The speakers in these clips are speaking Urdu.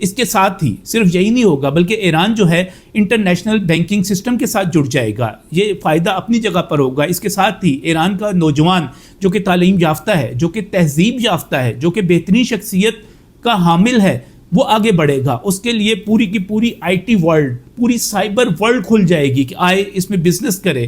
اس کے ساتھ ہی صرف یہی نہیں ہوگا بلکہ ایران جو ہے انٹرنیشنل بینکنگ سسٹم کے ساتھ جڑ جائے گا. یہ فائدہ اپنی جگہ پر ہوگا. اس کے ساتھ ہی ایران کا نوجوان جو کہ تعلیم یافتہ ہے, جو کہ تہذیب یافتہ ہے, جو کہ بہترین شخصیت کا حامل ہے, وہ آگے بڑھے گا. اس کے لیے پوری کی پوری آئی ٹی ورلڈ, پوری سائبر ورلڈ کھل جائے گی کہ آئے اس میں بزنس کرے,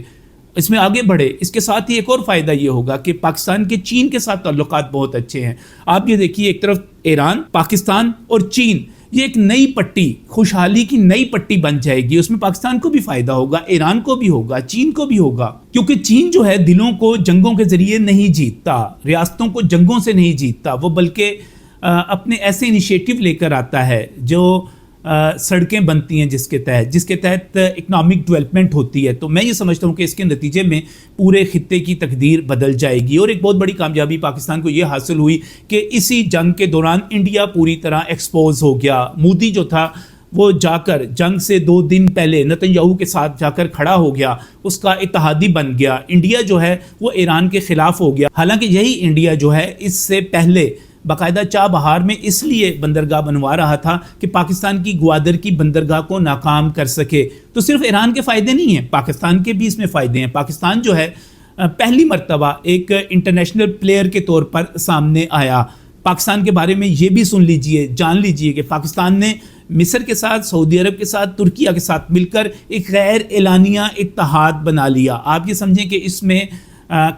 اس میں آگے بڑھے. اس کے ساتھ ہی ایک اور فائدہ یہ ہوگا کہ پاکستان کے چین کے ساتھ تعلقات بہت اچھے ہیں. آپ یہ دیکھیے, ایک طرف ایران, پاکستان اور چین, یہ ایک نئی پٹی, خوشحالی کی نئی پٹی بن جائے گی. اس میں پاکستان کو بھی فائدہ ہوگا, ایران کو بھی ہوگا, چین کو بھی ہوگا, کیونکہ چین جو ہے دلوں کو جنگوں کے ذریعے نہیں جیتتا, ریاستوں کو جنگوں سے نہیں جیتتا, وہ بلکہ اپنے ایسے انیشیٹو لے کر آتا ہے جو سڑکیں بنتی ہیں جس کے تحت اکنامک ڈیولپمنٹ ہوتی ہے. تو میں یہ سمجھتا ہوں کہ اس کے نتیجے میں پورے خطے کی تقدیر بدل جائے گی. اور ایک بہت بڑی کامیابی پاکستان کو یہ حاصل ہوئی کہ اسی جنگ کے دوران انڈیا پوری طرح ایکسپوز ہو گیا. مودی جو تھا وہ جا کر جنگ سے 2 دن پہلے نتن یاہو کے ساتھ جا کر کھڑا ہو گیا, اس کا اتحادی بن گیا. انڈیا جو ہے وہ ایران کے خلاف ہو گیا. حالانکہ یہی انڈیا جو ہے اس سے پہلے باقاعدہ چابہار میں اس لیے بندرگاہ بنوا رہا تھا کہ پاکستان کی گوادر کی بندرگاہ کو ناکام کر سکے. تو صرف ایران کے فائدے نہیں ہیں, پاکستان کے بھی اس میں فائدے ہیں. پاکستان جو ہے پہلی مرتبہ ایک انٹرنیشنل پلیئر کے طور پر سامنے آیا. پاکستان کے بارے میں یہ بھی سن لیجئے, جان لیجئے کہ پاکستان نے مصر کے ساتھ, سعودی عرب کے ساتھ, ترکیہ کے ساتھ مل کر ایک غیر اعلانیہ اتحاد بنا لیا. آپ یہ سمجھیں کہ اس میں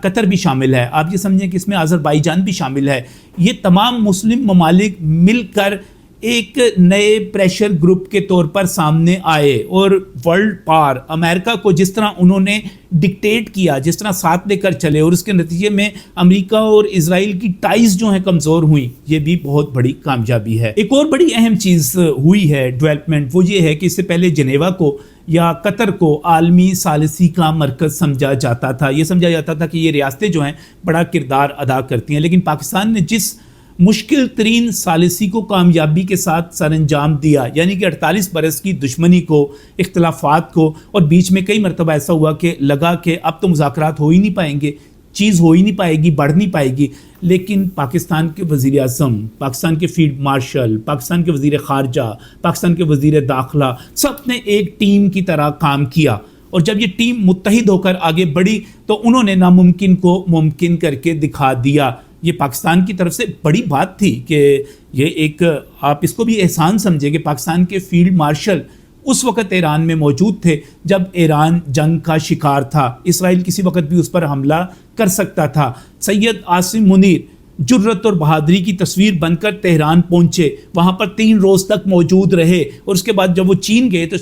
قطر بھی شامل ہے, آپ یہ سمجھیں کہ اس میں آذربائیجان بھی شامل ہے. یہ تمام مسلم ممالک مل کر ایک نئے پریشر گروپ کے طور پر سامنے آئے اور ورلڈ پاور امریکہ کو جس طرح انہوں نے ڈکٹیٹ کیا, جس طرح ساتھ لے کر چلے, اور اس کے نتیجے میں امریکہ اور اسرائیل کی ٹائز جو ہیں کمزور ہوئیں, یہ بھی بہت بڑی کامیابی ہے. ایک اور بڑی اہم چیز ہوئی ہے ڈیولپمنٹ, وہ یہ ہے کہ اس سے پہلے جنیوا کو یا قطر کو عالمی ثالثی کا مرکز سمجھا جاتا تھا. یہ سمجھا جاتا تھا کہ یہ ریاستیں جو ہیں بڑا کردار ادا کرتی ہیں, لیکن پاکستان نے جس مشکل ترین ثالثی کو کامیابی کے ساتھ سر انجام دیا, یعنی کہ 48 برس کی دشمنی کو, اختلافات کو, اور بیچ میں کئی مرتبہ ایسا ہوا کہ لگا کہ اب تو مذاکرات ہو ہی نہیں پائیں گے, چیز ہو ہی نہیں پائے گی, بڑھ نہیں پائے گی. لیکن پاکستان کے وزیر اعظم, پاکستان کے فیلڈ مارشل, پاکستان کے وزیر خارجہ, پاکستان کے وزیر داخلہ, سب نے ایک ٹیم کی طرح کام کیا. اور جب یہ ٹیم متحد ہو کر آگے بڑھی تو انہوں نے ناممکن کو ممکن کر کے دکھا دیا. یہ پاکستان کی طرف سے بڑی بات تھی کہ یہ ایک, آپ اس کو بھی احسان سمجھے کہ پاکستان کے فیلڈ مارشل اس وقت ایران میں موجود تھے جب ایران جنگ کا شکار تھا. اسرائیل کسی وقت بھی اس پر حملہ کر سکتا تھا. سید عاصم منیر جرت اور بہادری کی تصویر بن کر تہران پہنچے, وہاں پر 3 روز تک موجود رہے, اور اس کے بعد جب وہ چین گئے تو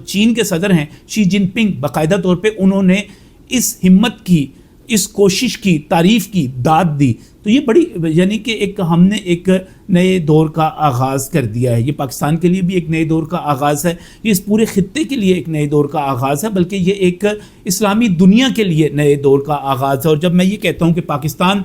چین کے صدر ہیں شی جن پنگ, باقاعدہ طور پہ انہوں نے اس ہمت کی, اس کوشش کی تعریف کی, داد دی. تو یہ بڑی, یعنی کہ ایک ہم نے ایک نئے دور کا آغاز کر دیا ہے. یہ پاکستان کے لیے بھی ایک نئے دور کا آغاز ہے, یہ اس پورے خطے کے لیے ایک نئے دور کا آغاز ہے, بلکہ یہ ایک اسلامی دنیا کے لیے نئے دور کا آغاز ہے. اور جب میں یہ کہتا ہوں کہ پاکستان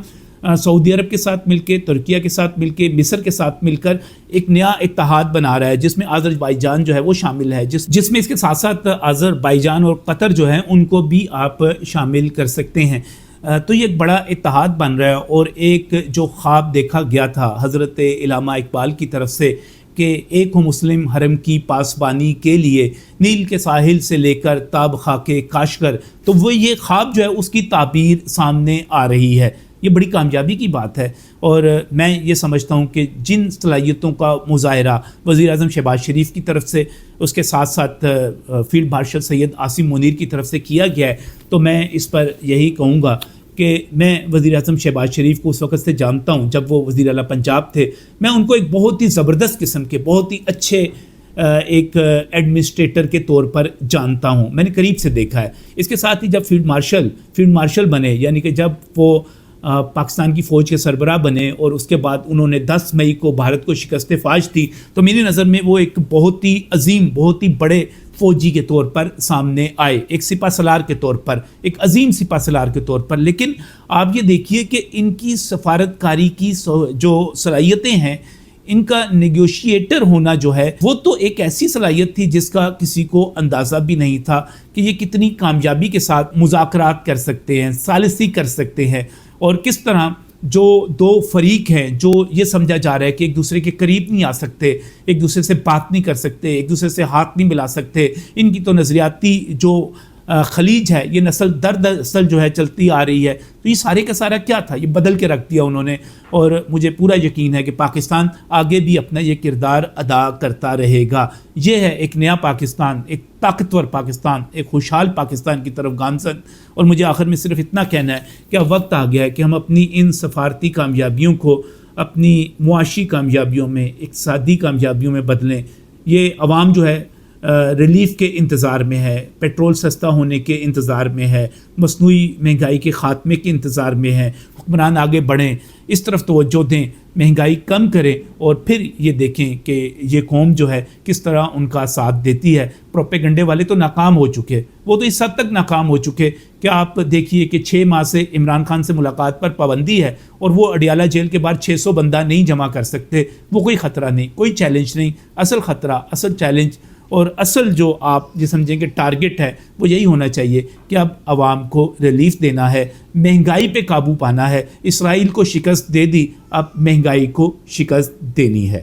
سعودی عرب کے ساتھ مل کے, ترکیہ کے ساتھ مل کے, مصر کے ساتھ مل کر ایک نیا اتحاد بنا رہا ہے جس میں آذربائیجان جو ہے وہ شامل ہے, جس میں اس کے ساتھ ساتھ آذربائیجان اور قطر جو ہیں ان کو بھی آپ شامل کر سکتے ہیں, تو یہ ایک بڑا اتحاد بن رہا ہے. اور ایک جو خواب دیکھا گیا تھا حضرت علامہ اقبال کی طرف سے کہ ایک ہو مسلم حرم کی پاسبانی کے لیے, نیل کے ساحل سے لے کر تاب خاک کاشغر, تو وہ یہ خواب جو ہے اس کی تعبیر سامنے آ رہی ہے. یہ بڑی کامیابی کی بات ہے. اور میں یہ سمجھتا ہوں کہ جن صلاحیتوں کا مظاہرہ وزیر اعظم شہباز شریف کی طرف سے, اس کے ساتھ ساتھ فیلڈ مارشل سید عاصم منیر کی طرف سے کیا گیا ہے, تو میں اس پر یہی کہوں گا کہ میں وزیر اعظم شہباز شریف کو اس وقت سے جانتا ہوں جب وہ وزیر اعلیٰ پنجاب تھے. میں ان کو ایک بہت ہی زبردست قسم کے, بہت ہی اچھے ایک ایڈمنسٹریٹر کے طور پر جانتا ہوں, میں نے قریب سے دیکھا ہے. اس کے ساتھ ہی جب فیلڈ مارشل بنے, یعنی کہ جب وہ پاکستان کی فوج کے سربراہ بنے اور اس کے بعد انہوں نے 10 مئی کو بھارت کو شکست فاش دی, تو میری نظر میں وہ ایک بہت ہی عظیم, بہت ہی بڑے فوجی کے طور پر سامنے آئے, ایک سپہ سالار کے طور پر, ایک عظیم سپہ سالار کے طور پر. لیکن آپ یہ دیکھیے کہ ان کی سفارت کاری کی جو صلاحیتیں ہیں, ان کا نیگوشیٹر ہونا جو ہے, وہ تو ایک ایسی صلاحیت تھی جس کا کسی کو اندازہ بھی نہیں تھا کہ یہ کتنی کامیابی کے ساتھ مذاکرات کر سکتے ہیں, ثالثی کر سکتے ہیں, اور کس طرح جو دو فریق ہیں جو یہ سمجھا جا رہا ہے کہ ایک دوسرے کے قریب نہیں آ سکتے، ایک دوسرے سے بات نہیں کر سکتے، ایک دوسرے سے ہاتھ نہیں ملا سکتے، ان کی تو نظریاتی جو خلیج ہے یہ نسل در نسل جو ہے چلتی آ رہی ہے، تو یہ سارے کا سارا کیا تھا، یہ بدل کے رکھ دیا انہوں نے. اور مجھے پورا یقین ہے کہ پاکستان آگے بھی اپنا یہ کردار ادا کرتا رہے گا. یہ ہے ایک نیا پاکستان، ایک طاقتور پاکستان، ایک خوشحال پاکستان کی طرف گامزن. اور مجھے آخر میں صرف اتنا کہنا ہے کہ اب وقت آ گیا ہے کہ ہم اپنی ان سفارتی کامیابیوں کو اپنی معاشی کامیابیوں میں، اقتصادی کامیابیوں میں بدلیں. یہ عوام جو ہے ریلیف کے انتظار میں ہے، پیٹرول سستا ہونے کے انتظار میں ہے، مصنوعی مہنگائی کے خاتمے کے انتظار میں ہے. حکمران آگے بڑھیں، اس طرف توجہ دیں، مہنگائی کم کریں، اور پھر یہ دیکھیں کہ یہ قوم جو ہے کس طرح ان کا ساتھ دیتی ہے. پروپیگنڈے والے تو ناکام ہو چکے، وہ تو اس حد تک ناکام ہو چکے کہ آپ دیکھیے کہ 6 ماہ سے عمران خان سے ملاقات پر پابندی ہے اور وہ اڈیالہ جیل کے بعد 600 بندہ نہیں جمع کر سکتے. وہ کوئی خطرہ نہیں، کوئی چیلنج نہیں. اصل خطرہ، اصل چیلنج اور اصل جو آپ یہ سمجھیں کہ ٹارگٹ ہے وہ یہی ہونا چاہیے کہ اب عوام کو ریلیف دینا ہے، مہنگائی پہ قابو پانا ہے. اسرائیل کو شکست دے دی، اب مہنگائی کو شکست دینی ہے.